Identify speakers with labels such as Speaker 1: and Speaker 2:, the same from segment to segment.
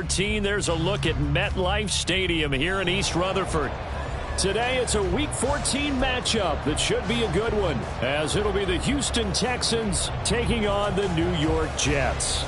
Speaker 1: 14, there's a look at MetLife Stadium here in East Rutherford. Today, it's a Week 14 matchup that should be a good one, as it'll be the Houston Texans taking on the New York Jets.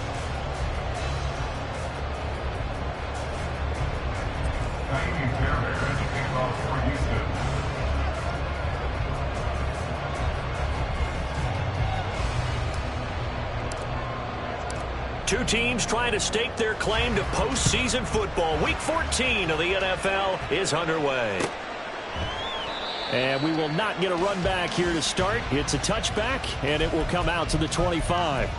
Speaker 1: Two teams trying to stake their claim to postseason football. Week 14 of the NFL is underway. And we will not get a run back here to start. It's a touchback, and it will come out to the 25.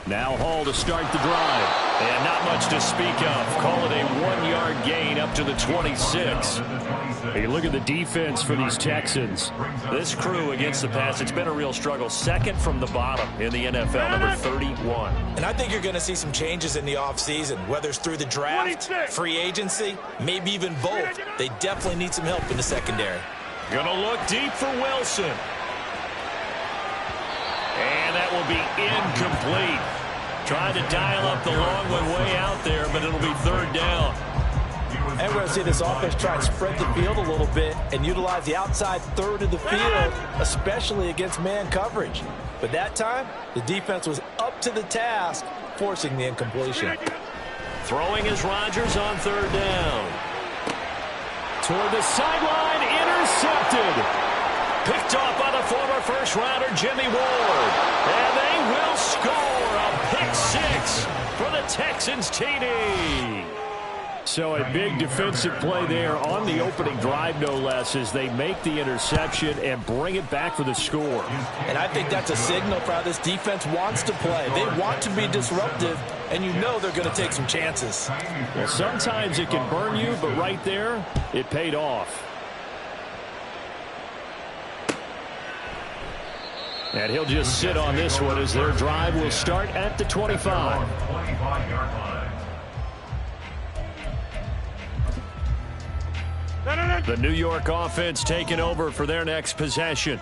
Speaker 1: Now Hall to start the drive. And not much to speak of. Call it a 1-yard gain up to the 26. Hey, look at the defense for these Texans. This crew against the pass, it's been a real struggle. Second from the bottom in the NFL, number 31.
Speaker 2: And I think you're going to see some changes in the offseason, whether it's through the draft, free agency, maybe even both. They definitely need some help in the secondary.
Speaker 1: Going to look deep for Wilson. And that will be incomplete. Trying to dial up the long one way out there, but it'll be third down.
Speaker 2: And we're going to see this offense try and spread the field a little bit and utilize the outside third of the field, especially against man coverage. But that time, the defense was up to the task, forcing the incompletion.
Speaker 1: Throwing is Rodgers on third down. Toward the sideline, intercepted. Picked off by the former first-rounder Jimmy Ward. And they will score a pick six for the Texans TD. So a big defensive play there on the opening drive, no less, as they make the interception and bring it back for the score.
Speaker 2: And I think that's a signal for how this defense wants to play. They want to be disruptive, and you know they're going to take some chances.
Speaker 1: Well, sometimes it can burn you, but right there, it paid off. And he'll just sit on this one as their drive will start at the 25. The New York offense taking over for their next possession.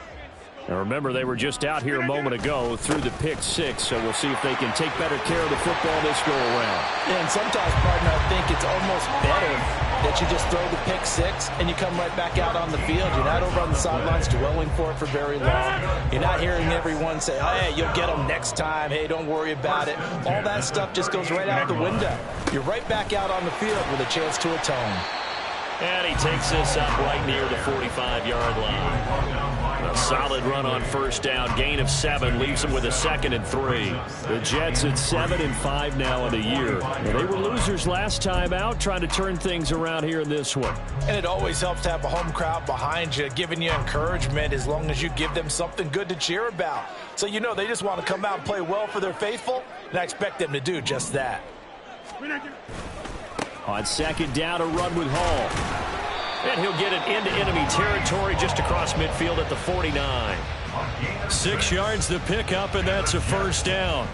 Speaker 1: Now remember, they were just out here a moment ago through the pick six, so we'll see if they can take better care of the football this go around.
Speaker 2: And sometimes, partner, I think it's almost better that you just throw the pick six and you come right back out on the field. You're not over on the sidelines dwelling for it for very long. You're not hearing everyone say, hey, you'll get them next time. Hey, don't worry about it. All that stuff just goes right out the window. You're right back out on the field with a chance to atone.
Speaker 1: And he takes this up right near the 45-yard line. A solid run on first down. Gain of 7 leaves him with a 2nd and 3. The Jets at 7-5 now in the year. Now, they were losers last time out, trying to turn things around here in this one.
Speaker 2: And it always helps to have a home crowd behind you, giving you encouragement as long as you give them something good to cheer about. So you know they just want to come out and play well for their faithful, and I expect them to do just that.
Speaker 1: On second down, a run with Hall. And he'll get it into enemy territory just across midfield at the 49. 6 yards the pickup, and that's a first down.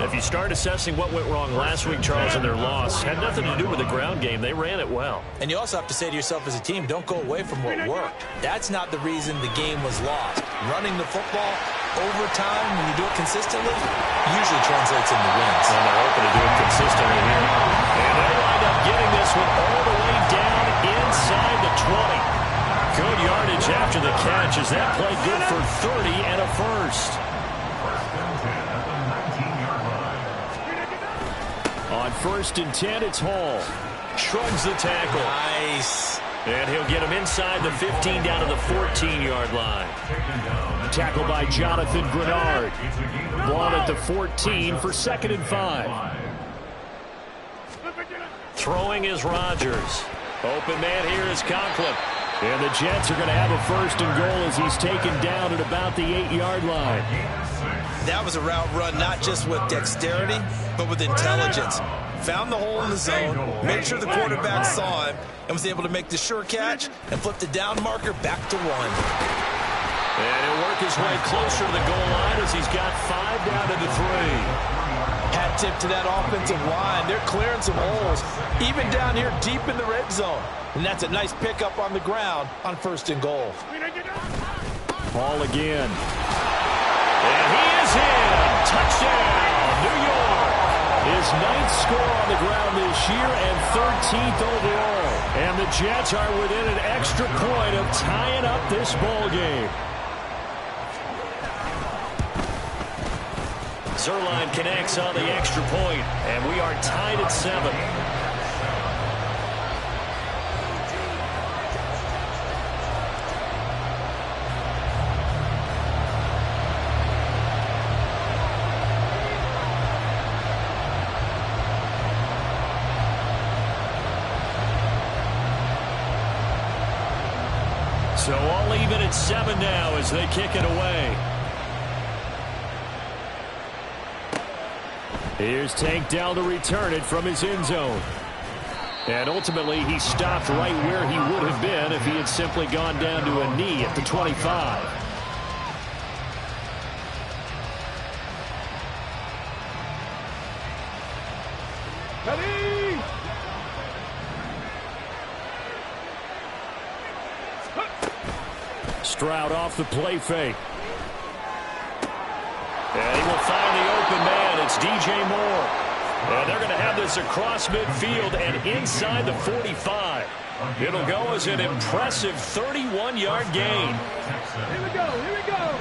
Speaker 1: If you start assessing what went wrong last week, Charles, in their loss, had nothing to do with the ground game. They ran it well.
Speaker 2: And you also have to say to yourself as a team, don't go away from what worked. That's not the reason the game was lost. Running the football over time, when you do it consistently, usually translates into wins.
Speaker 1: And they're hoping to do it consistently here. And they wind up getting this one all the way down inside the 20. Good yardage after the catch as that play good for 30 and a first. On 1st and 10, it's Hall. Shrugs the tackle.
Speaker 2: Nice.
Speaker 1: And he'll get him inside the 15 down to the 14-yard line. Tackle by Jonathan Grenard. Ball at the 14 for 2nd and 5. Throwing is Rodgers. Open man here is Conklin. And the Jets are going to have a 1st and goal as he's taken down at about the 8-yard line.
Speaker 2: That was a route run not just with dexterity, but with intelligence. found the hole in the zone, made sure the quarterback saw him, and was able to make the sure catch and flip the down marker back to 1.
Speaker 1: And he'll work his way closer to the goal line as he's got 5 down to the 3.
Speaker 2: Hat tip to that offensive line. They're clearing some holes, even down here deep in the red zone. And that's a nice pickup on the ground on 1st and goal.
Speaker 1: Ball again. And he is in. Touchdown, New York. His 9th score on the ground this year and 13th overall. And the Jets are within an extra point of tying up this ball game. Zerline connects on the extra point, and we are tied at 7. So all even at 7 now as they kick it away. Here's Tank down to return it from his end zone. And ultimately, he stopped right where he would have been if he had simply gone down to a knee at the 25.
Speaker 3: Ready?
Speaker 1: Stroud off the play fake. And he will find the open man. It's DJ Moore. And they're going to have this across midfield and inside the 45. It'll go as an impressive 31-yard gain.
Speaker 3: Here we go. Here we go.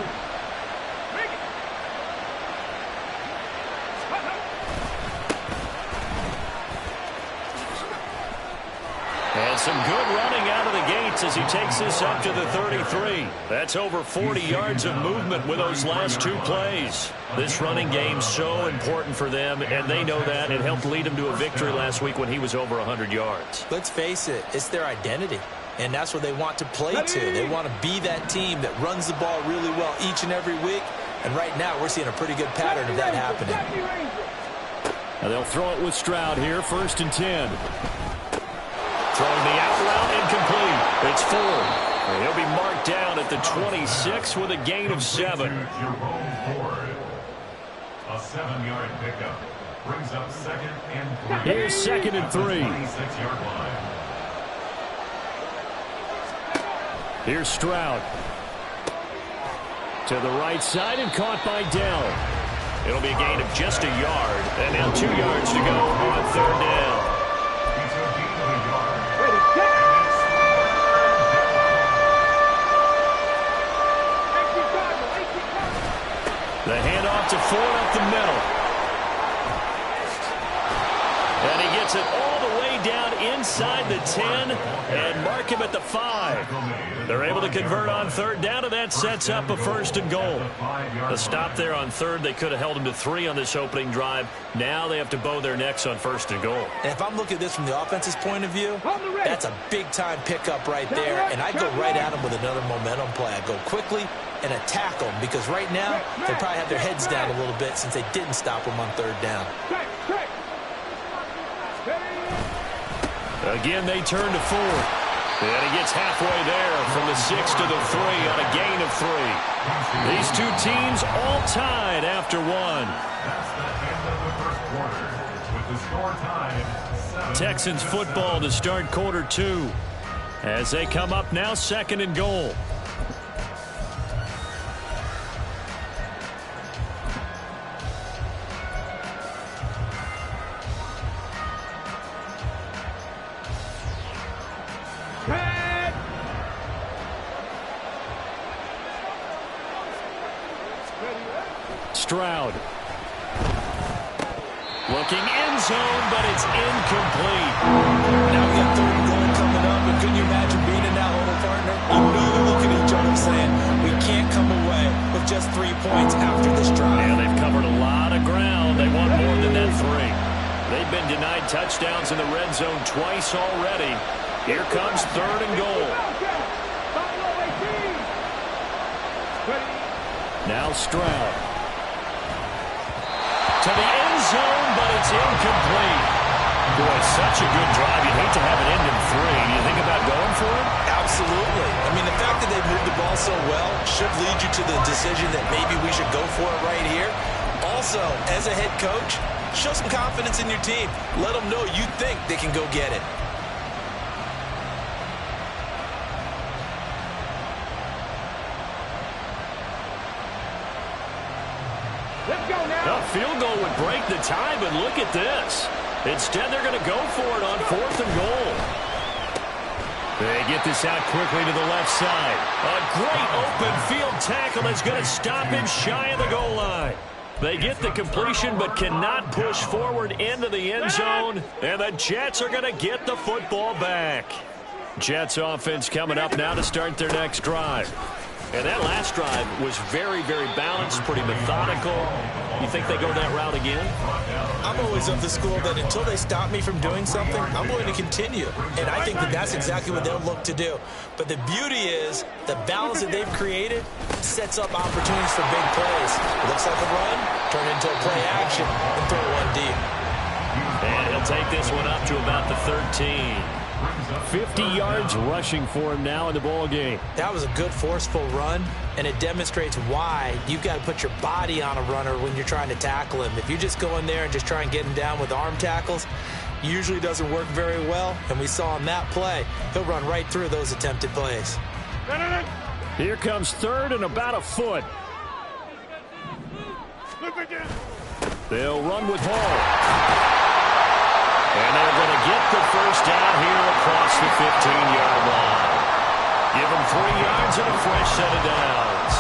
Speaker 1: And some good running out of the gates as he takes this up to the 33. That's over 40 yards of movement with those last 2 plays. This running game's so important for them, and they know that. It helped lead him to a victory last week when he was over 100 yards.
Speaker 2: Let's face it, it's their identity, and that's what they want to play to. They want to be that team that runs the ball really well each and every week, and right now we're seeing a pretty good pattern of that happening.
Speaker 1: Now they'll throw it with Stroud here, 1st and 10. Throwing the out route incomplete. It's Ford. And he'll be marked down at the 26 with a gain of 7.
Speaker 4: A 7-yard pickup brings up 2nd and 3.
Speaker 1: Here's 2nd and 3.
Speaker 4: 26-yard line.
Speaker 1: Here's Stroud. To the right side and caught by Dell. It'll be a gain of just a yard. And now 2 yards to go on 3rd down. The handoff to Ford up the middle. And he gets it all the way down inside the 10 and mark him at the 5. They're able to convert on 3rd down, and that sets up a 1st and goal. The stop there on 3rd, they could have held him to 3 on this opening drive. Now they have to bow their necks on 1st and goal.
Speaker 2: And if I'm looking at this from the offense's point of view, that's a big-time pickup right there, and I go right at him with another momentum play. I go quickly and attack them, because right now they probably have their heads down a little bit since they didn't stop them on 3rd down.
Speaker 1: Again, they turn to Ford. And he gets halfway there from the 6 to the 3 on a gain of 3. These 2 teams all tied after 1.
Speaker 4: That's the end of the first quarter with the score tied 7.
Speaker 1: Texans football to start quarter 2 as they come up now 2nd and goal. Stroud. Looking end zone, but it's incomplete.
Speaker 2: Now we got 3rd and goal coming up, and can you imagine being in that hole, partner? You know they're looking at each other saying, we can't come away with just 3 points after this drive.
Speaker 1: Yeah, they've covered a lot of ground. They want more than that 3. They've been denied touchdowns in the red zone twice already. Here comes 3rd and goal. Now Stroud. To the end zone, but it's incomplete. Boy, such a good drive. You'd hate to have it end in 3. Do you think about going for it?
Speaker 2: Absolutely. I mean, the fact that they moved the ball so well should lead you to the decision that maybe we should go for it right here. Also, as a head coach, show some confidence in your team. Let them know you think they can go get it.
Speaker 3: Let's go now.
Speaker 1: A field goal would break the tie, but look at this. Instead, they're going to go for it on 4th and goal. They get this out quickly to the left side. A great open field tackle is going to stop him shy of the goal line. They get the completion but cannot push forward into the end zone, and the Jets are going to get the football back. Jets offense coming up now to start their next drive. And that last drive was very, very balanced, pretty methodical. You think they go that route again?
Speaker 2: I'm always of the school that until they stop me from doing something, I'm going to continue. And I think that that's exactly what they'll look to do. But the beauty is the balance that they've created sets up opportunities for big plays. Looks like a run, turn into a play action, and throw one deep.
Speaker 1: And he'll take this one up to about the 13. 50 yards rushing for him now in the ball game.
Speaker 2: That was a good forceful run, and it demonstrates why you've got to put your body on a runner when you're trying to tackle him. If you just go in there and just try and get him down with arm tackles, usually doesn't work very well, and we saw on that play, he'll run right through those attempted plays.
Speaker 1: Here comes 3rd and about a foot. They'll run with Hall. And they're going to get the first down here across the 15-yard line. Give them 3 yards and a fresh set of downs.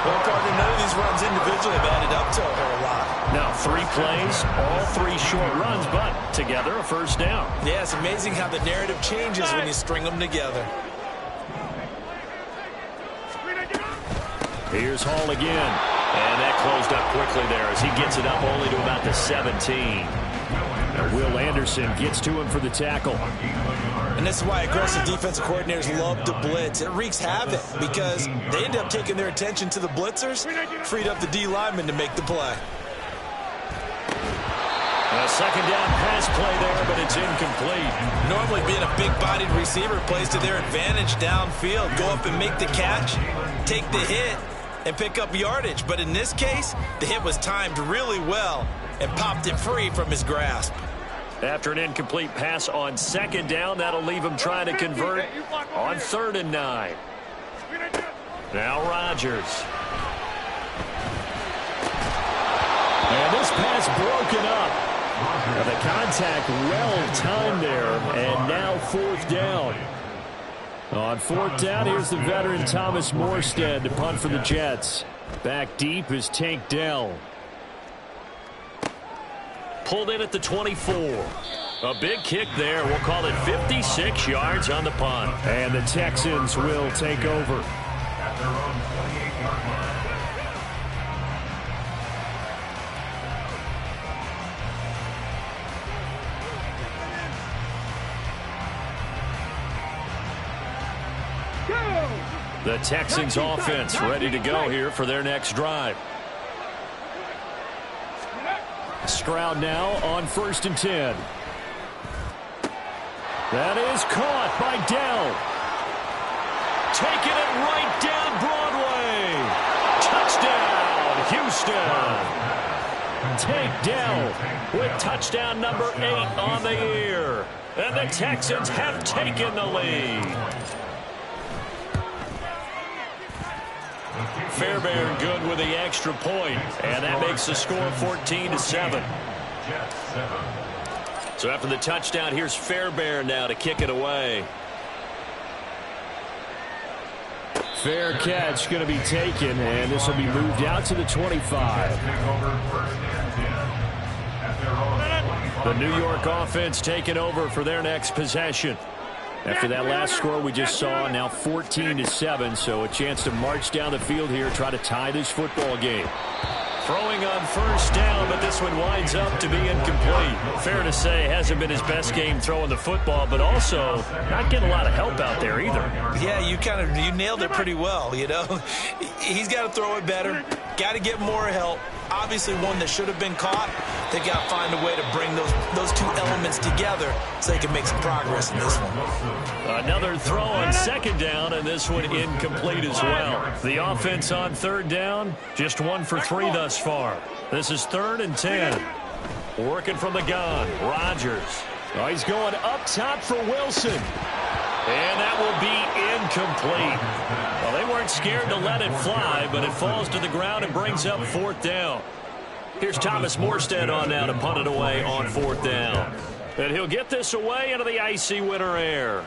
Speaker 2: Well, Gardner, none of these runs individually have added up to a whole lot.
Speaker 1: Now, 3 plays, all 3 short runs, but together a first down.
Speaker 2: Yeah, it's amazing how the narrative changes when you string them together.
Speaker 1: Here's Hall again. And that closed up quickly there as he gets it up only to about the 17. Now Will Anderson gets to him for the tackle.
Speaker 2: And this is why aggressive defensive coordinators love to blitz. It wreaks havoc because they end up taking their attention to the blitzers, freed up the D lineman to make the play.
Speaker 1: A second down pass play there, but it's incomplete.
Speaker 2: Normally being a big-bodied receiver plays to their advantage downfield. Go up and make the catch, take the hit, and pick up yardage. But in this case, the hit was timed really well and popped it free from his grasp.
Speaker 1: After an incomplete pass on 2nd down, that'll leave him trying to convert on 3rd and 9. Now Rodgers. And this pass broken up. Now the contact well timed there, and now 4th down. On 4th down, here's the veteran Thomas Morstead to punt for the Jets. Back deep is Tank Dell. Pulled in at the 24. A big kick there. We'll call it 56 yards on the punt. And the Texans will take over.
Speaker 4: At their own 28-yard line.
Speaker 1: The Texans offense ready to go here for their next drive. Stroud now on 1st and 10. That is caught by Dell. Taking it right down Broadway. Touchdown, Houston. Tank Dell with touchdown number 8 on the year. And the Texans have taken the lead. Fairbairn good with the extra point, and that makes the score 14-7. So after the touchdown, here's Fairbairn now to kick it away. Fair catch going to be taken, and this will be moved out to the 25. The New York offense taking over for their next possession. After that last score we just saw, now 14-7, so a chance to march down the field here, try to tie this football game. Throwing on 1st down, but this one winds up to be incomplete. Fair to say, hasn't been his best game throwing the football, but also not getting a lot of help out there either.
Speaker 2: Yeah, you nailed it pretty well, you know. He's got to throw it better, got to get more help. Obviously one that should have been caught. They got to find a way to bring those two elements together so they can make some progress in this one.
Speaker 1: Another throw on second down, and this one incomplete as well. The offense on third down, just 1 for 3 thus far. This is 3rd and 10. Working from the gun, Rodgers. Oh, he's going up top for Wilson. And that will be incomplete. Well, they weren't scared to let it fly, but it falls to the ground and brings up 4th down. Here's Thomas Morstead on now to punt it away on 4th down. And he'll get this away into the icy winter air.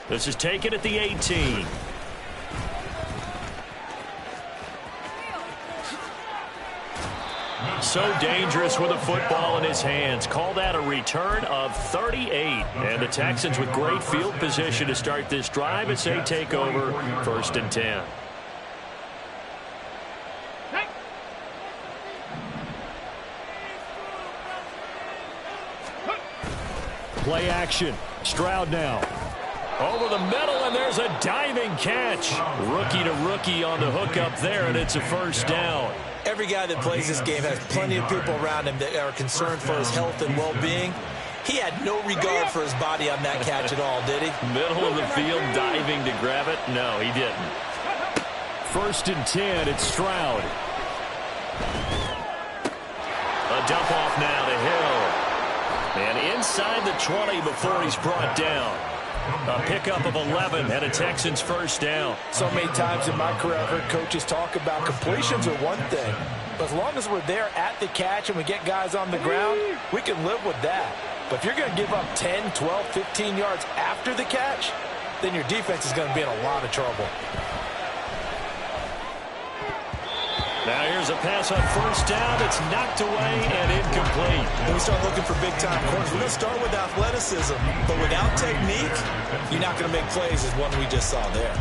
Speaker 1: This is taken at the 18. So dangerous with a football in his hands. Call that a return of 38. And the Texans with great field position to start this drive as they take over 1st and 10. Play action. Stroud now. Over the middle, and there's a diving catch. Rookie to rookie on the hook up there, and it's a 1st down.
Speaker 2: Every guy that plays this game has plenty of people around him that are concerned for his health and well-being. He had no regard for his body on that catch at all, did he?
Speaker 1: Middle of the field, diving to grab it. No, he didn't. 1st and 10, it's Stroud. A dump off now to Hill. And inside the 20 before he's brought down. A pickup of 11 and a Texans 1st down.
Speaker 2: So many times in my career I've heard coaches talk about completions are one thing. But as long as we're there at the catch and we get guys on the ground, we can live with that. But if you're going to give up 10, 12, 15 yards after the catch, then your defense is going to be in a lot of trouble.
Speaker 1: Now here's a pass on 1st down. It's knocked away and incomplete.
Speaker 2: When we start looking for big-time corners, we're going to start with athleticism. But without technique, you're not going to make plays as one we just saw there.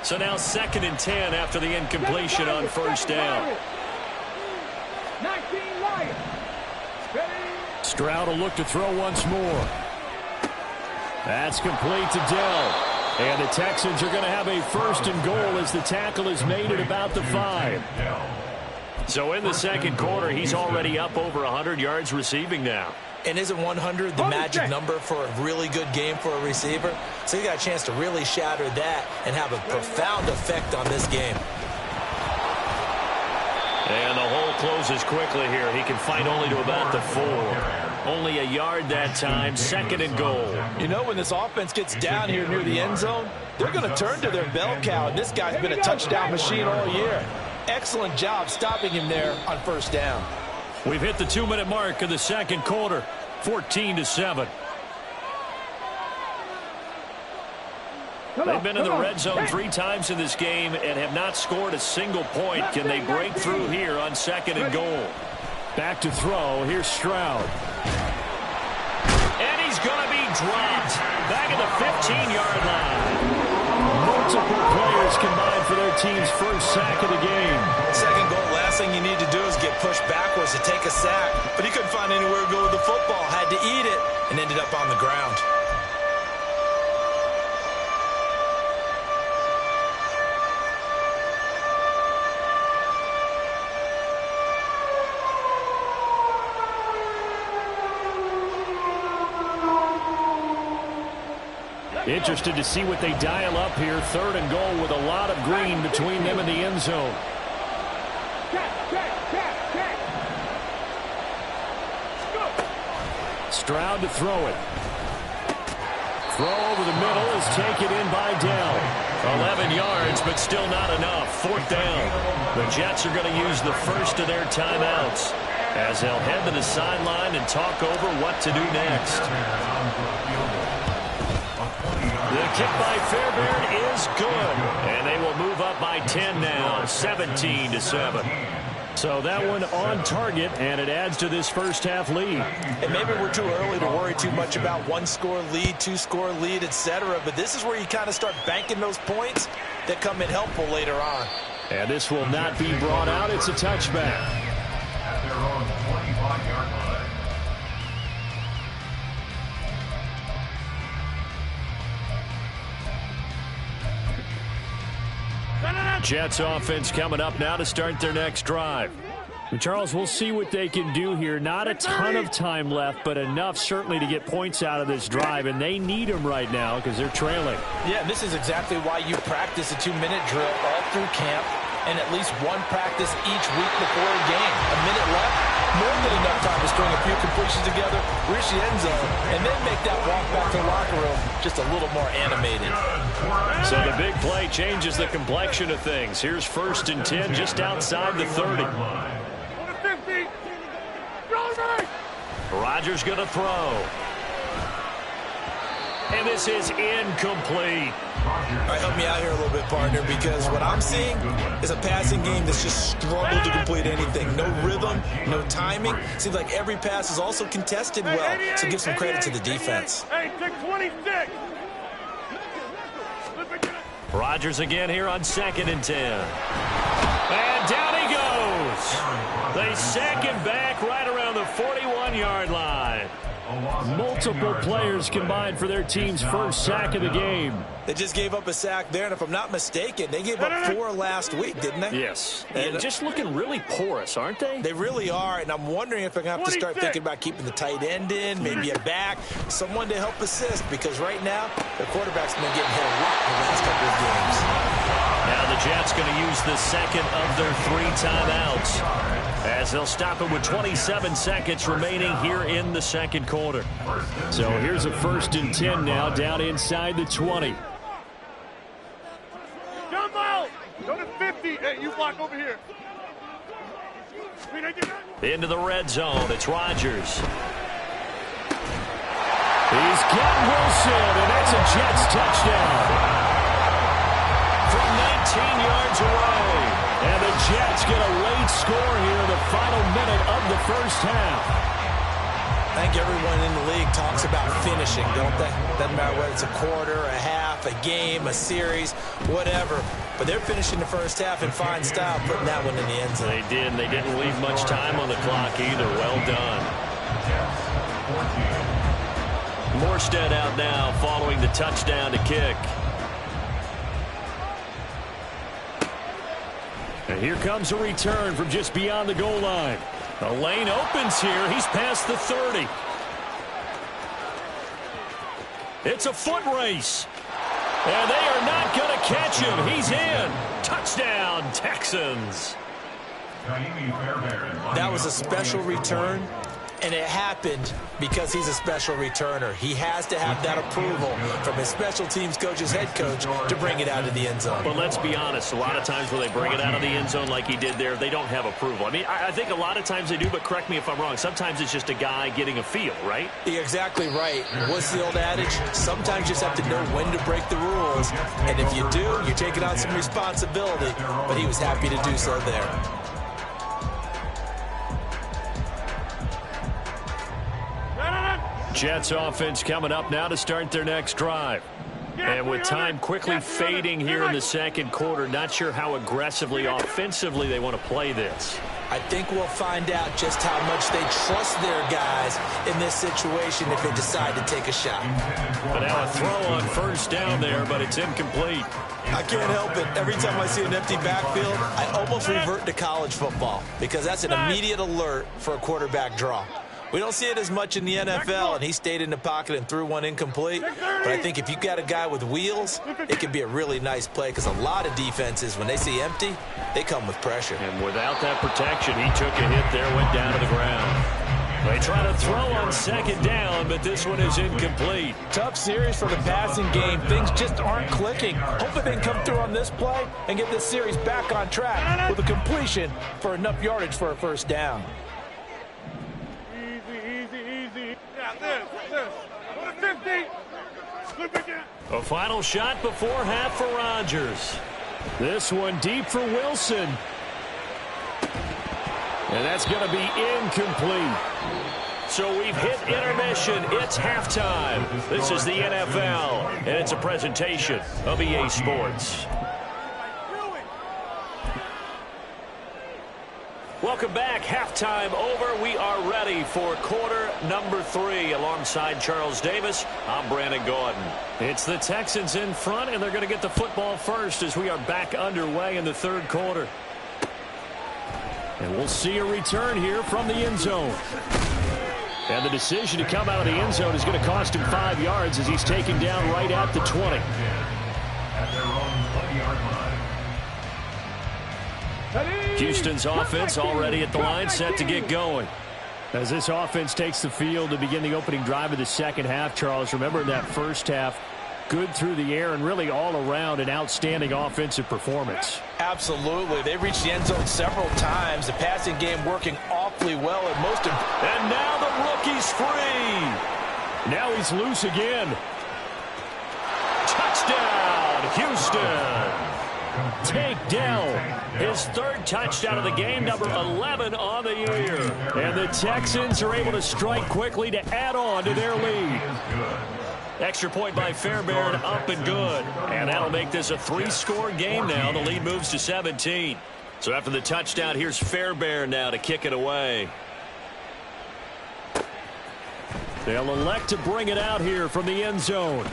Speaker 1: So now 2nd and 10 after the incompletion on 1st down.
Speaker 3: 19 Lions.
Speaker 1: Stroud will look to throw once more. That's complete to Dell. And the Texans are going to have a 1st and goal as the tackle is made at about the 5. So in the 2nd quarter, he's already up over 100 yards receiving now.
Speaker 2: And isn't 100 the magic number for a really good game for a receiver? So you got a chance to really shatter that and have a profound effect on this game.
Speaker 1: And the hole closes quickly here. He can fight only to about the 4. Only a yard that time, 2nd and goal.
Speaker 2: You know, when this offense gets down here near the end zone, they're going to turn to their bell cow, and this guy's been a touchdown machine all year. Excellent job stopping him there on 1st down.
Speaker 1: We've hit the 2-minute mark of the 2nd quarter, 14-7. They've been in the red zone 3 times in this game and have not scored a single point. Can they break through here on 2nd and goal? Back to throw. Here's Stroud. And he's going to be dropped. Back at the 15-yard line. Multiple players combined for their team's 1st sack of the game.
Speaker 2: 2nd goal, last thing you need to do is get pushed backwards to take a sack. But he couldn't find anywhere to go with the football. Had to eat it and ended up on the ground.
Speaker 1: Interested to see what they dial up here. 3rd and goal with a lot of green between them and the end zone. Stroud to throw it. Throw over the middle is taken in by Dell. 11 yards, but still not enough. 4th down. The Jets are going to use the first of their timeouts as they'll head to the sideline and talk over what to do next. The kick by Fairbairn is good, and they will move up by 10 now, 17-7. So that one on target, and it adds to this first half lead.
Speaker 2: And maybe we're too early to worry too much about 1-score lead, 2-score lead, etc. But this is where you kind of start banking those points that come in helpful later on.
Speaker 1: And this will not be brought out. It's a touchback.
Speaker 4: At their own 25-yard line.
Speaker 1: Jets offense coming up now to start their next drive.
Speaker 5: Charles, we'll see what they can do here. Not a ton of time left, but enough certainly to get points out of this drive, and they need them right now because they're trailing.
Speaker 2: Yeah, this is exactly why you practice a 2-minute drill all through camp and at least one practice each week before a game. A minute left, more than enough time to string a few completions together, reach the end zone, and then make that walk back to the locker room just a little more animated.
Speaker 1: So the big play changes the complexion of things. Here's 1st and 10 just outside the 30. Rodgers going to throw. And this is incomplete.
Speaker 2: All right, help me out here a little bit, partner, because what I'm seeing is a passing game that's just struggled to complete anything. No rhythm, no timing. Seems like every pass is also contested well, so give some credit to the defense.
Speaker 3: Hey, 626.
Speaker 1: Rodgers again here on 2nd and 10. And down he goes. They sack him back right around the 41-yard line.
Speaker 5: Multiple players combined for their team's first sack of the game.
Speaker 2: They just gave up a sack there, and if I'm not mistaken, they gave up 4 last week, didn't they?
Speaker 1: Yes. And just looking really porous, aren't they?
Speaker 2: They really are, and I'm wondering if I'm going to have to start thinking about keeping the tight end in, maybe a back, someone to help assist, because right now, the quarterback's been getting hit a lot in the last couple of games.
Speaker 1: Now the Jets going to use the second of their 3 timeouts, as they'll stop it with 27 seconds remaining here in the second quarter.
Speaker 5: So here's a 1st and 10 now, down inside the 20.
Speaker 3: Jump out. Go to 50. Hey, you block over here.
Speaker 1: Into the red zone. It's Rodgers.
Speaker 5: He's got Wilson, and that's a Jets touchdown.
Speaker 1: From 19 yards away.
Speaker 5: And the Jets get a late score here in the final minute of the first half.
Speaker 2: I think everyone in the league talks about finishing, don't they? Doesn't matter whether it's a quarter, a half, a game, a series, whatever. But they're finishing the first half in fine style, putting that one in the end zone.
Speaker 1: They did, and they didn't leave much time on the clock either. Well done. Morstead out now following the touchdown to kick.
Speaker 5: And here comes a return from just beyond the goal line.
Speaker 1: The lane opens here. He's past the 30. It's a foot race. And they are not going to catch him. He's in. Touchdown, Texans.
Speaker 2: That was a special return, and it happened because he's a special returner. He has to have that approval from his special teams coach's head coach to bring it out of the end zone.
Speaker 1: But let's be honest, a lot of times when they bring it out of the end zone like he did there, they don't have approval. I mean, I think a lot of times they do, but correct me if I'm wrong. Sometimes it's just a guy getting a feel, right?
Speaker 2: You're exactly right. What's the old adage? Sometimes you just have to know when to break the rules. And if you do, you're taking on some responsibility. But he was happy to do so there.
Speaker 1: Jets offense coming up now to start their next drive. And with time quickly fading here in the second quarter, not sure how aggressively, offensively they want to play this.
Speaker 2: I think we'll find out just how much they trust their guys in this situation if they decide to take a shot.
Speaker 1: But now a throw on 1st down there, but it's incomplete.
Speaker 2: I can't help it. Every time I see an empty backfield, I almost revert to college football because that's an immediate alert for a quarterback draw. We don't see it as much in the NFL, and he stayed in the pocket and threw one incomplete. But I think if you got a guy with wheels, it can be a really nice play because a lot of defenses, when they see empty, they come with pressure.
Speaker 1: And without that protection, he took a hit there, went down to the ground. They try to throw on 2nd down, but this one is incomplete.
Speaker 2: Tough series for the passing game. Things just aren't clicking. Hopefully they can come through on this play and get this series back on track with a completion for enough yardage for a 1st down.
Speaker 1: A final shot before half for Rodgers.
Speaker 5: This one deep for Wilson. And that's going to be incomplete.
Speaker 1: So we've hit intermission. It's halftime. This is the NFL, and it's a presentation of EA Sports. Welcome back. Halftime over. We are ready for quarter number 3. Alongside Charles Davis, I'm Brandon Gordon.
Speaker 5: It's the Texans in front, and they're going to get the football first as we are back underway in the third quarter. And we'll see a return here from the end zone. And the decision to come out of the end zone is going to cost him 5 yards as he's taken down right at the 20.
Speaker 4: At their own 20-yard line.
Speaker 5: Houston's offense already at the line, set to get going. As this offense takes the field to begin the opening drive of the second half, Charles, remember in that first half, good through the air and really all around an outstanding offensive performance.
Speaker 2: Absolutely. They reached the end zone several times. The passing game working awfully well at most.
Speaker 1: And now the rookie's free.
Speaker 5: Now he's loose again.
Speaker 1: Touchdown, Houston.
Speaker 5: Takedown.
Speaker 1: His third touchdown of the game, number 11 on the year.
Speaker 5: And the Texans are able to strike quickly to add on to their lead.
Speaker 1: Extra point by Fairbairn, up and good. And that'll make this a 3-score game now. The lead moves to 17. So after the touchdown, here's Fairbairn now to kick it away.
Speaker 5: They'll elect to bring it out here from the end zone.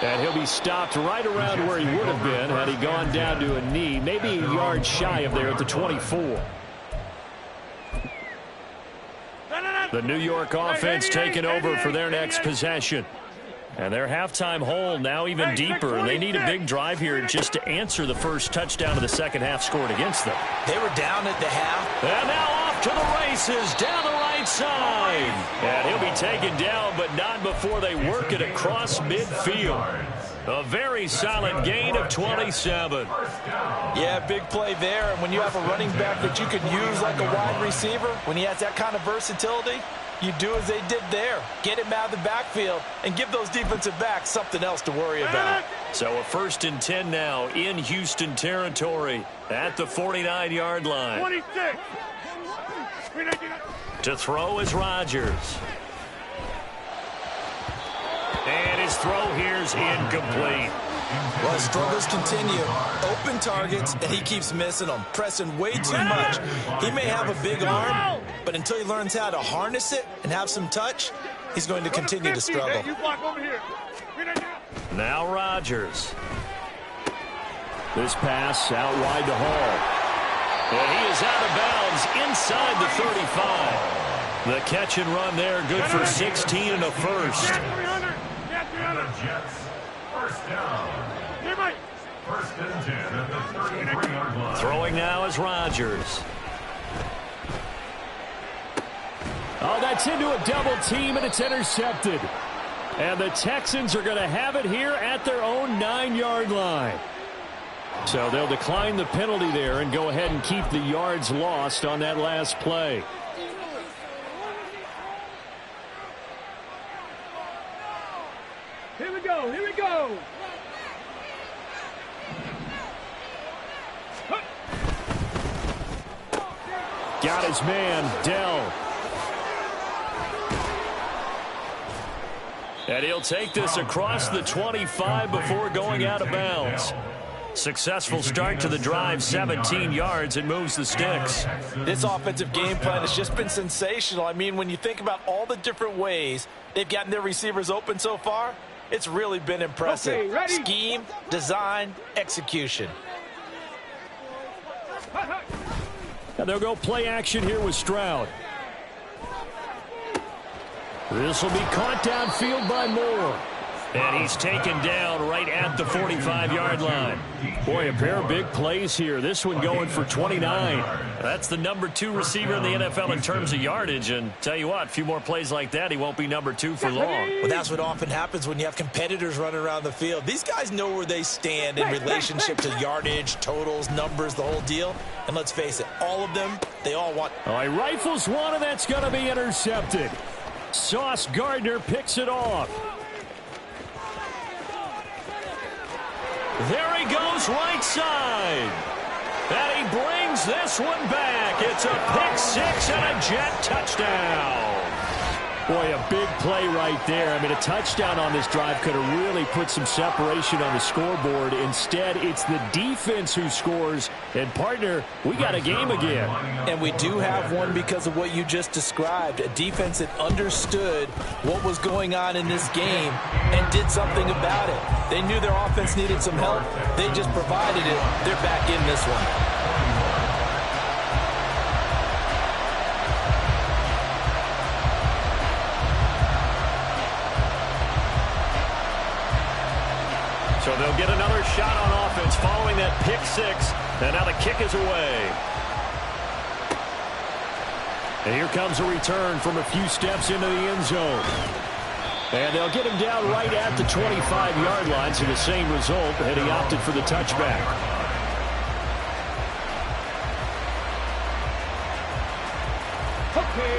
Speaker 5: And he'll be stopped right around where he would have been had he gone down to a knee, maybe a yard shy of there at the 24. The New York offense taking over for their next possession. And their halftime hole now even deeper. They need a big drive here just to answer the first touchdown of the second half scored against them.
Speaker 2: They were down at the half.
Speaker 1: And now off to the races down the right side. And he'll be taken down, but not before they work it across midfield. A very solid gain of 27.
Speaker 2: Yeah, big play there. And when you have a running back that you can use like a wide receiver, when he has that kind of versatility, you do as they did there. Get him out of the backfield and give those defensive backs something else to worry about.
Speaker 1: So a 1st and 10 now in Houston territory at the 49-yard line.
Speaker 3: 26.
Speaker 1: To throw is Rodgers. And his throw here's incomplete.
Speaker 2: Well, struggles continue. Open targets, and he keeps missing them, pressing way too much. He may have a big arm, but until he learns how to harness it and have some touch, he's going to continue to struggle.
Speaker 3: You block over here.
Speaker 1: Now Rodgers.
Speaker 5: This pass out wide to Hall.
Speaker 1: And he is out of bounds inside the 35. The catch and run there, good for 16 and a first.
Speaker 4: The Jets, first down. First and 10 at the 33-yard line.
Speaker 1: Throwing now is Rodgers.
Speaker 5: Oh, that's into a double team, and it's intercepted. And the Texans are going to have it here at their own 9-yard line. So they'll decline the penalty there and go ahead and keep the yards lost on that last play.
Speaker 3: Here we go. Here we go.
Speaker 5: Got his man, Dell.
Speaker 1: And he'll take this across the 25 before going out of bounds. Successful start to the drive, 17 yards, and moves the sticks.
Speaker 2: This offensive game plan has just been sensational. I mean, when you think about all the different ways they've gotten their receivers open so far, it's really been impressive.
Speaker 3: Okay,
Speaker 2: scheme, design, execution.
Speaker 5: And they'll go play action here with Stroud. This will be caught downfield by Moore.
Speaker 1: And he's taken down right at the 45-yard line.
Speaker 5: Boy, a pair of big plays here. This one going for 29.
Speaker 1: That's the number 2 receiver in the NFL in terms of yardage. And tell you what, a few more plays like that, he won't be number 2 for long.
Speaker 2: Well, that's what often happens when you have competitors running around the field. These guys know where they stand in relationship to yardage, totals, numbers, the whole deal. And let's face it, all of them, they all want.
Speaker 5: All right, rifles one, and that's going to be intercepted. Sauce Gardner picks it off.
Speaker 1: There he goes right side. And he brings this one back. It's a pick 6 and a Jet touchdown.
Speaker 5: Boy, a big play right there. I mean, a touchdown on this drive could have really put some separation on the scoreboard. Instead, it's the defense who scores. And, partner, we got a game again.
Speaker 2: And we do have one because of what you just described. A defense that understood what was going on in this game and did something about it. They knew their offense needed some help. They just provided it. They're back in this one.
Speaker 1: So they'll get another shot on offense following that pick six. And now the kick is away. And here comes a return from a few steps into the end zone. And they'll get him down right at the 25-yard line. So the same result, and he opted for the touchback.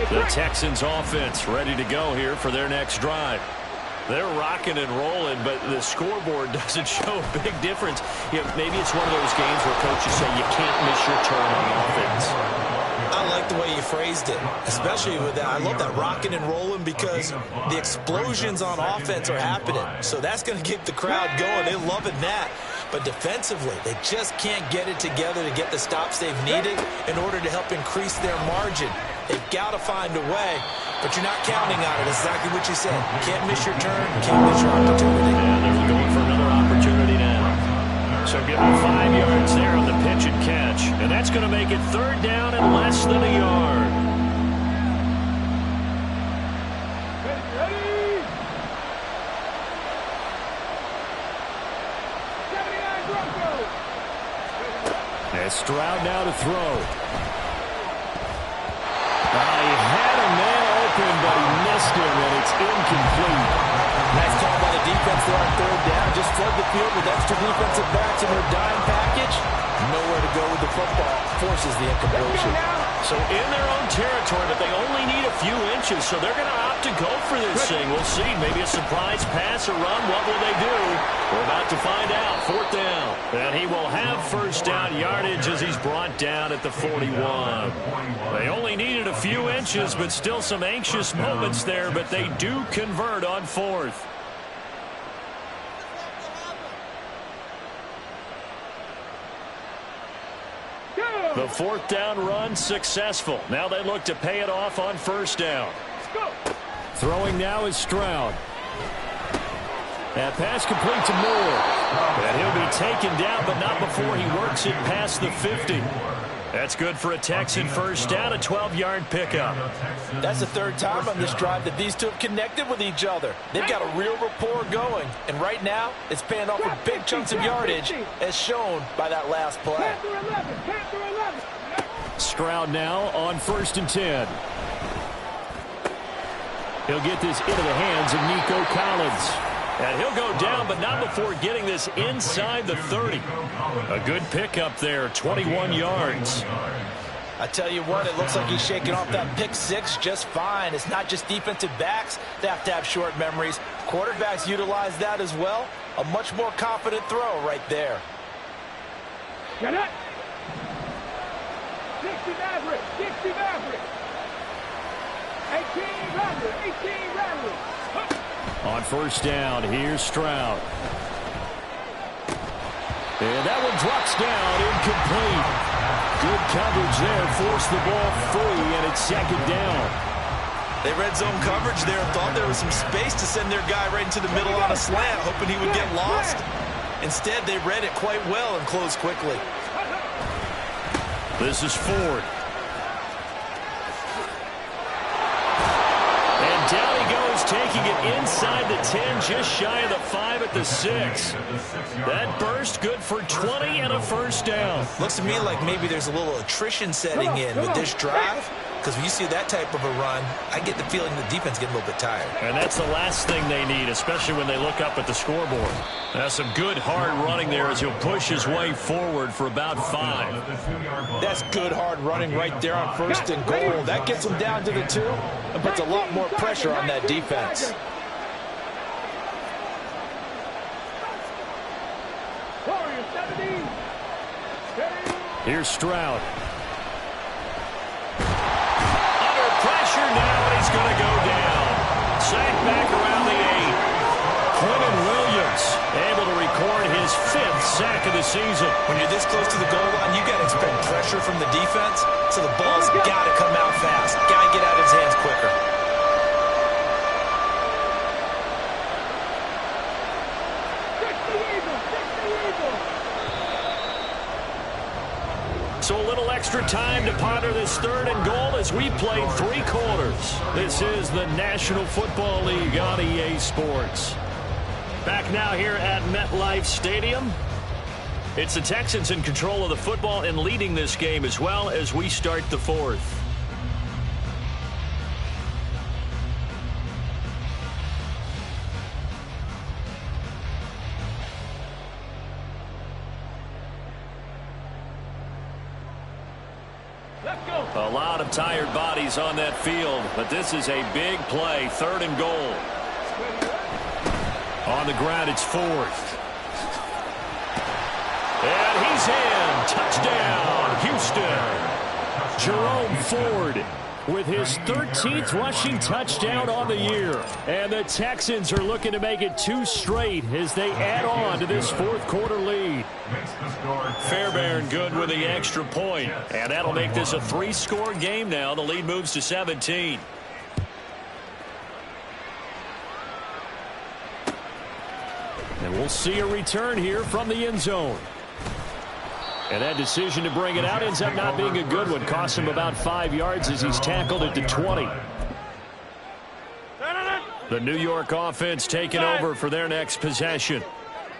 Speaker 1: The Texans offense ready to go here for their next drive. They're rocking and rolling, but the scoreboard doesn't show a big difference. You know, maybe it's one of those games where coaches say you can't miss your turn on offense.
Speaker 2: I like the way you phrased it, especially with that. I love that rocking and rolling because the explosions on offense are happening. So that's going to keep the crowd going. They're loving that. But defensively, they just can't get it together to get the stops they've needed in order to help increase their margin. They've got to find a way, but you're not counting on it. That's exactly what you said. You can't miss your turn. You can't miss your opportunity.
Speaker 1: And they're going for another opportunity now. So give them 5 yards there on the pitch and catch. And that's going to make it third down and less than a yard. And Stroud now to throw. He had a man open, but he missed him, and it's incomplete.
Speaker 2: Nice call by the defense there on third down. Just flood the field with extra defensive backs in their dime package. Nowhere to go with the football. Forces the incompletion.
Speaker 1: So in their own territory, but they only need a few inches, so they're going to opt to go for this thing. We'll see. Maybe a surprise pass or run. What will they do? We're about to find out. Fourth down. And he will have first down yardage as he's brought down at the 41. They only needed a few inches, but still some anxious moments there, but they do convert on fourth. The fourth down run successful. Now they look to pay it off on first down. Throwing now is Stroud. That pass complete to Moore. And he'll be taken down, but not before he works it past the 50. That's good for a Texan first down, a 12-yard pickup.
Speaker 2: That's the third time on this drive that these two have connected with each other. They've got a real rapport going. And right now, it's paying off with big chunks of yardage, as shown by that last play.
Speaker 5: Stroud now on first and 10. He'll get this into the hands of Nico Collins. And he'll go down, but not before getting this inside the 30. A good pickup there, 21 yards.
Speaker 2: I tell you what, it looks like he's shaking off that pick six just fine. It's not just defensive backs that have to have short memories. Quarterbacks utilize that as well. A much more confident throw right there.
Speaker 3: Get it! 60 Maverick! 60 Maverick! 18 Rattler! 18 Rattler!
Speaker 5: On first down, here's Stroud. And that one drops down, incomplete. Good coverage there, forced the ball free, and it's second down.
Speaker 2: They red zone coverage there and thought there was some space to send their guy right into the middle on a slant, hoping he would get lost. Instead, they read it quite well and closed quickly.
Speaker 5: This is Ford.
Speaker 1: Down he goes, taking it inside the 10, just shy of the 5 at the 6. That burst good for 20 and a first down.
Speaker 2: Looks to me like maybe there's a little attrition setting in with this drive, because when you see that type of a run, I get the feeling the defense getting a little bit tired.
Speaker 1: And that's the last thing they need, especially when they look up at the scoreboard. That's some good hard running there as he'll push his way forward for about 5.
Speaker 2: That's good hard running right there on first and goal. That gets him down to the 2 and puts a lot more pressure on that defense.
Speaker 5: Here's Stroud.
Speaker 1: Under pressure now, and he's going to go down. 5th sack of the season.
Speaker 2: When you're this close to the goal line, you got to expect pressure from the defense, so the ball's got to come out fast. Got to get out of his hands quicker.
Speaker 1: So a little extra time to ponder this 3rd and goal as we played 3 quarters. This is the National Football League on EA Sports. Back now here at MetLife Stadium. It's the Texans in control of the football and leading this game as well as we start the 4th. A lot of tired bodies on that field, but this is a big play, 3rd and goal. On the ground, it's 4th. And he's in. Touchdown, Houston. Jerome Ford with his 13th rushing touchdown on the year. And the Texans are looking to make it 2 straight as they add on to this 4th quarter lead. Fairbairn good with the extra point. And that'll make this a 3-score game now. The lead moves to 17. And we'll see a return here from the end zone. And that decision to bring it out ends up not being a good one. Cost him about 5 yards as he's tackled at the 20. The New York offense taking over for their next possession.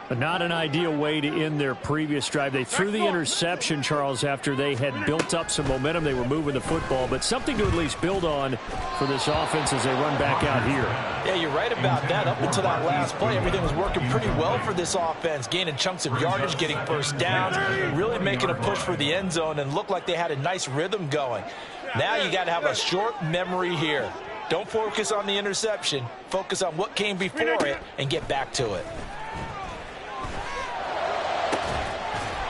Speaker 1: But not an ideal way to end their previous drive. They threw the interception, Charles, after they had built up some momentum. They were moving the football, but something to at least build on for this offense as they run back out here.
Speaker 2: Yeah, you're right about that. Up until that last play, everything was working pretty well for this offense, gaining chunks of yardage, getting first downs, really making a push for the end zone, and looked like they had a nice rhythm going. Now you got to have a short memory here. Don't focus on the interception. Focus on what came before it and get back to it.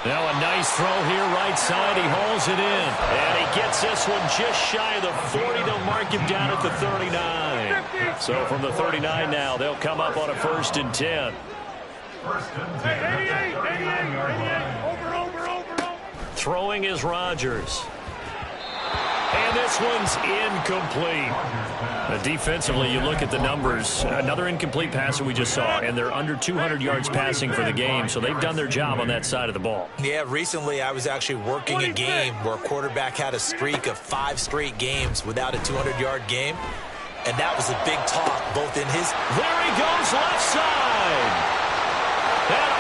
Speaker 1: Now a nice throw here right side. He hauls it in. And he gets this one just shy of the 40. They'll mark him down at the 39. So from the 39 now, they'll come up on a 1st and 10.
Speaker 3: 88. Over.
Speaker 1: Throwing is Rodgers. And this one's incomplete. Defensively, you look at the numbers. Another incomplete pass that we just saw, and they're under 200 yards passing for the game, so they've done their job on that side of the ball.
Speaker 2: Yeah, recently I was actually working a game where a quarterback had a streak of 5 straight games without a 200-yard game, and that was a big talk, both in his...
Speaker 1: There he goes, left side. And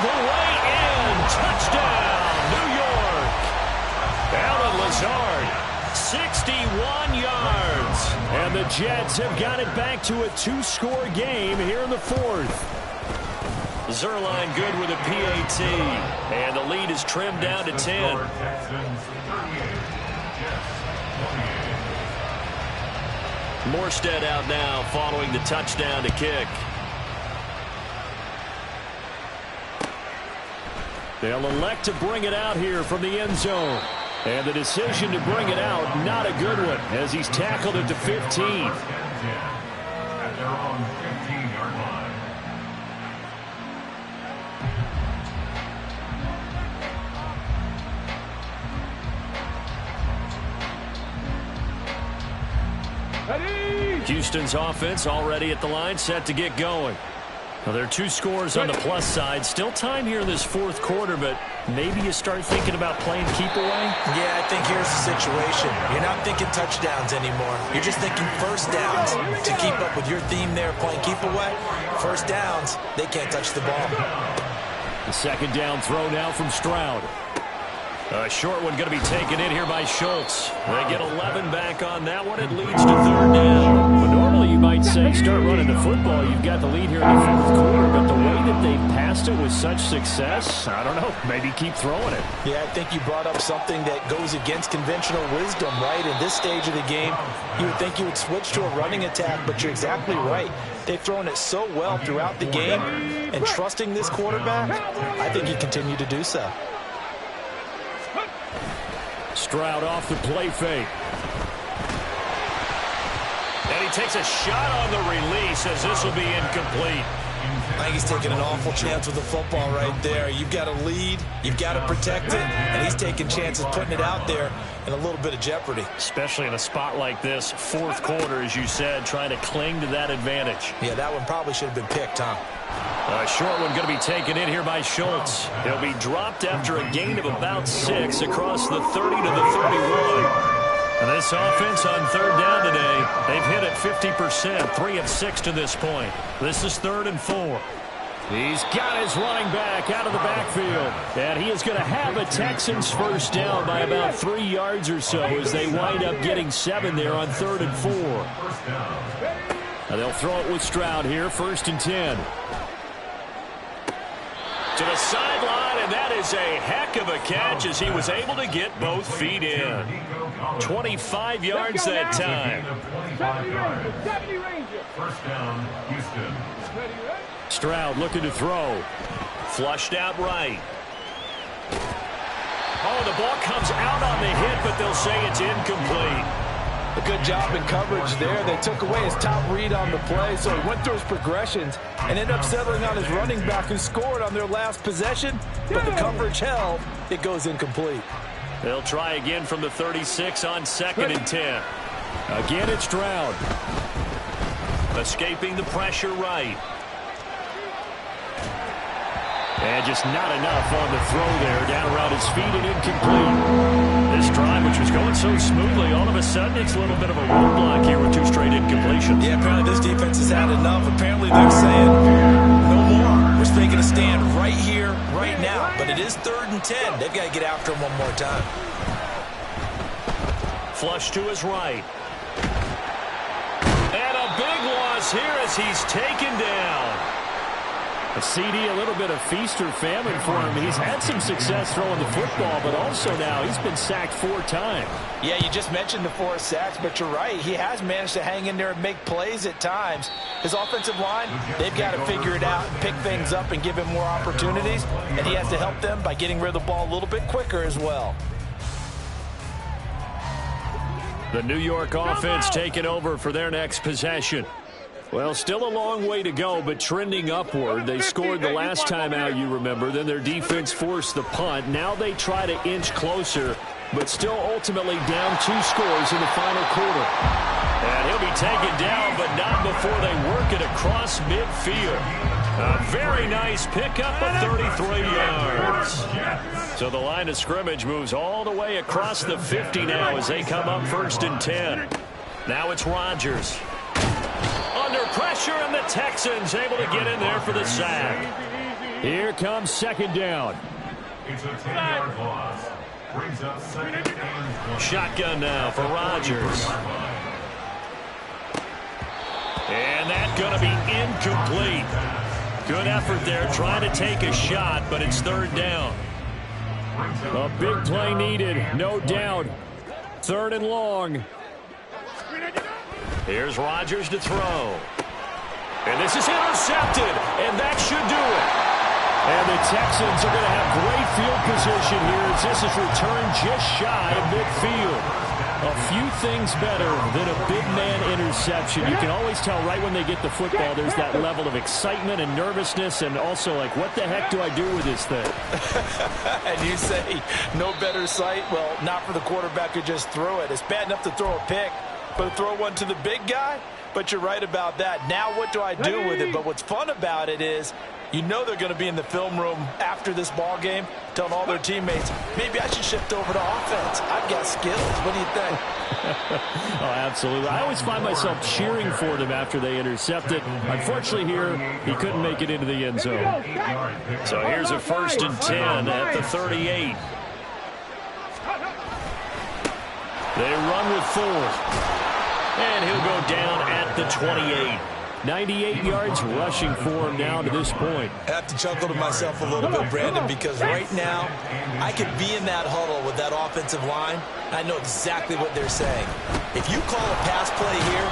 Speaker 1: all the way in. Touchdown, New York. Allen Lazard. 61 yards. And the Jets have got it back to a 2-score game here in the 4th. Zerline good with a PAT. And the lead is trimmed down to 10. Morstead out now following the touchdown to kick. They'll elect to bring it out here from the end zone. And the decision to bring it out, not a good one, as he's tackled at the 15.
Speaker 4: At their own 15-yard line.
Speaker 1: Houston's offense already at the line, set to get going. Well, there are 2 scores on the plus side. Still time here in this 4th quarter, but maybe you start thinking about playing keep away?
Speaker 2: Yeah, I think here's the situation. You're not thinking touchdowns anymore. You're just thinking first downs. To keep up with your theme there, playing keep away, first downs, they can't touch the ball.
Speaker 1: The 2nd down throw now from Stroud. A short one going to be taken in here by Schultz. They get 11 back on that one. It leads to 3rd down. But normally you might say start running the football. You've got the lead here in the 4th quarter. But the way that they passed it with such success, I don't know, maybe keep throwing it.
Speaker 2: Yeah, I think you brought up something that goes against conventional wisdom, right? In this stage of the game, you would think you would switch to a running attack, but you're exactly right. They've thrown it so well throughout the game, and trusting this quarterback, I think you continue to do so.
Speaker 1: Stroud off the play fake. And he takes a shot on the release as this will be incomplete.
Speaker 2: I think he's taking an awful chance with the football right there. You've got to lead, you've got to protect it, and he's taking chances putting it out there in a little bit of jeopardy.
Speaker 5: Especially in a spot like this, fourth quarter, as you said, trying to cling to that advantage.
Speaker 2: Yeah, that one probably should have been picked, huh?
Speaker 5: A short one going to be taken in here by Schultz. He'll be dropped after a gain of about 6 across the 30 to the 31. And this offense on third down today, they've hit it 50%, 3 of 6 to this point. This is 3rd and 4. He's got his running back out of the backfield. And he is going to have a Texans first down by about 3 yards or so as they wind up getting 7 there on 3rd and 4. And they'll throw it with Stroud here, 1st and 10. To the sideline, and that is a heck of a catch as he was able to get both feet in. 25 yards that time.
Speaker 4: 70 Ranger. First down, Houston.
Speaker 5: Stroud looking to throw. Flushed out right. Oh, the ball comes out on the hit, but they'll say it's incomplete.
Speaker 2: A good job in coverage there. They took away his top read on the play, so he went through his progressions and ended up settling on his running back who scored on their last possession, but the coverage held. It goes incomplete.
Speaker 5: They'll try again from the 36 on 2nd and 10. Again, it's Stroud. Escaping the pressure right. And just not enough on the throw there. Down around his feet and incomplete. This drive, which was going so smoothly, all of a sudden it's a little bit of a roadblock here with 2 straight incompletions.
Speaker 2: Yeah, apparently this defense has had enough. Apparently they're saying, no more. We're making a stand right here, right now. But it is 3rd and 10. They've got to get after him one more time.
Speaker 5: Flush to his right. And a big loss here as he's taken down. A CD, a little bit of feast or famine for him. He's had some success throwing the football, but also now he's been sacked 4 times.
Speaker 2: Yeah, you just mentioned the 4 sacks, but you're right. He has managed to hang in there and make plays at times. His offensive line, they've got to figure it out and pick things up and give him more opportunities, and he has to help them by getting rid of the ball a little bit quicker as well.
Speaker 5: The New York offense taking over for their next possession. Well, still a long way to go, but trending upward. They scored the last time out, you remember. Then their defense forced the punt. Now they try to inch closer, but still ultimately down 2 scores in the final quarter. And he'll be taken down, but not before they work it across midfield. A very nice pickup of 33 yards. So the line of scrimmage moves all the way across the 50 now as they come up 1st and 10. Now it's Rodgers. Under pressure, and the Texans able to get in there for the sack. Here comes 2nd down.
Speaker 4: It's a 10-yard loss. Brings up 2nd and 1.
Speaker 5: Shotgun now for Rodgers. And that's going to be incomplete. Good effort there trying to take a shot, but it's 3rd down. A big play needed, no doubt. 3rd and long. Here's Rodgers to throw. And this is intercepted, and that should do it. And the Texans are going to have great field position here as this is returned just shy of midfield. A few things better than a big man interception. You can always tell right when they get the football, there's that level of excitement and nervousness, and also like, what the heck do I do with this thing?
Speaker 2: And you say, no better sight? Well, not for the quarterback who just threw it. It's bad enough to throw a pick, but throw one to the big guy? But you're right about that. Now what do I do with it? But what's fun about it is, you know they're going to be in the film room after this ball game telling all their teammates, maybe I should shift over to offense. I've got skills. What do you think?
Speaker 5: Oh, absolutely. I always find myself cheering for them after they intercept it. Unfortunately here, he couldn't make it into the end zone. So here's a 1st and 10 at the 38. They run with 4. And he'll go down at the 28. 98 yards rushing for him now to this point.
Speaker 2: I have to chuckle to myself a little bit, Brandon, because right now I could be in that huddle with that offensive line. I know exactly what they're saying. If you call a pass play here,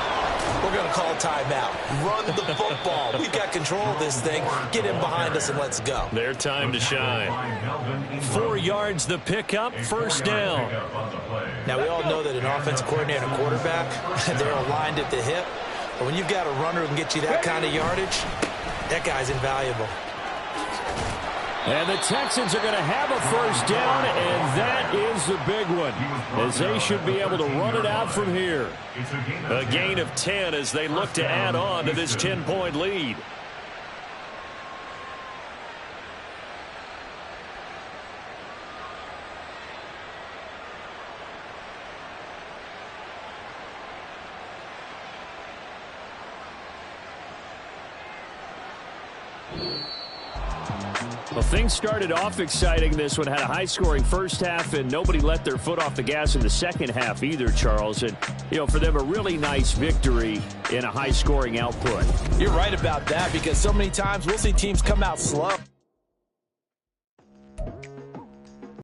Speaker 2: we're going to call a timeout. Run the football. We've got control of this thing. Get in behind us and let's go.
Speaker 5: Their time to shine. 4 yards the pickup, 1st down.
Speaker 2: Now, we all know that an offensive coordinator and a quarterback, they're aligned at the hip. But when you've got a runner who can get you that kind of yardage, That guy's invaluable.
Speaker 5: And the Texans are going to have a first down, and that is the big one, as they should be able to run it out from here.
Speaker 1: A gain of 10 as they look to add on to this 10-point lead.
Speaker 5: Well, things started off exciting. This one had a high-scoring first half, and nobody let their foot off the gas in the second half either, Charles. And, for them, a really nice victory in a high-scoring output.
Speaker 2: You're right about that, because so many times we'll see teams come out slow,